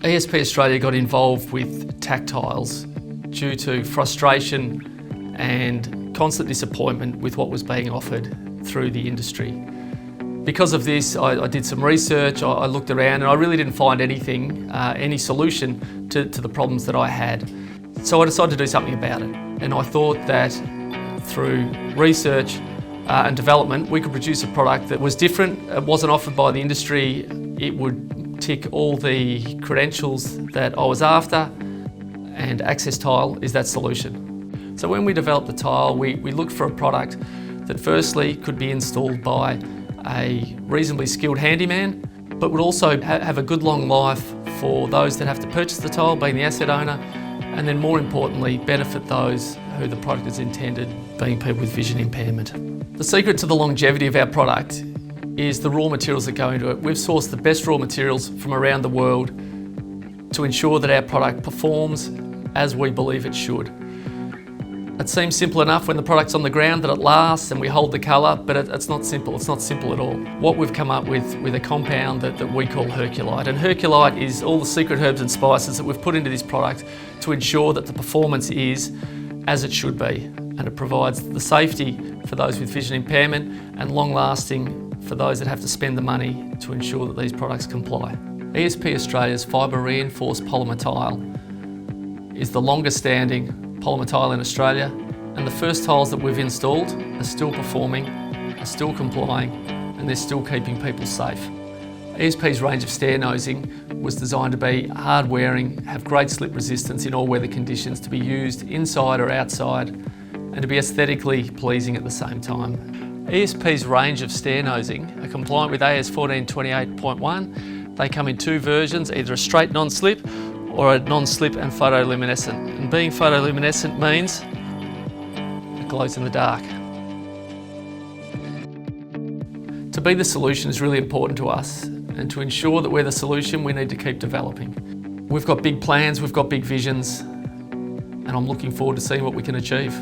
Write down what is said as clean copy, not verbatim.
ESP Australia got involved with Tactiles due to frustration and constant disappointment with what was being offered through the industry. Because of this, I did some research, I looked around, and I really didn't find anything, any solution to the problems that I had. So I decided to do something about it. And I thought that through research and development, we could produce a product that was different, it wasn't offered by the industry, it would tick all the credentials that I was after, and Access Tile is that solution. So when we developed the tile, we looked for a product that firstly could be installed by a reasonably skilled handyman, but would also have a good long life for those that have to purchase the tile, being the asset owner, and then more importantly, benefit those who the product is intended, being people with vision impairment. The secret to the longevity of our product is the raw materials that go into it. We've sourced the best raw materials from around the world to ensure that our product performs as we believe it should. It seems simple enough when the product's on the ground that it lasts and we hold the colour, but it's not simple. It's not simple at all. What we've come up with a compound that we call Herculite. And Herculite is all the secret herbs and spices that we've put into this product to ensure that the performance is as it should be. And it provides the safety for those with vision impairment and long lasting for those that have to spend the money to ensure that these products comply. ESP Australia's fibre reinforced polymer tile is the longest standing polymer tile in Australia, and the first tiles that we've installed are still performing, are still complying, and they're still keeping people safe. ESP's range of stair nosing was designed to be hard wearing, have great slip resistance in all weather conditions, to be used inside or outside, and to be aesthetically pleasing at the same time. ESP's range of stair nosing are compliant with AS 1428.1. They come in two versions, either a straight non-slip or a non-slip and photoluminescent. And being photoluminescent means it glows in the dark. To be the solution is really important to us, and to ensure that we're the solution, we need to keep developing. We've got big plans, we've got big visions, and I'm looking forward to seeing what we can achieve.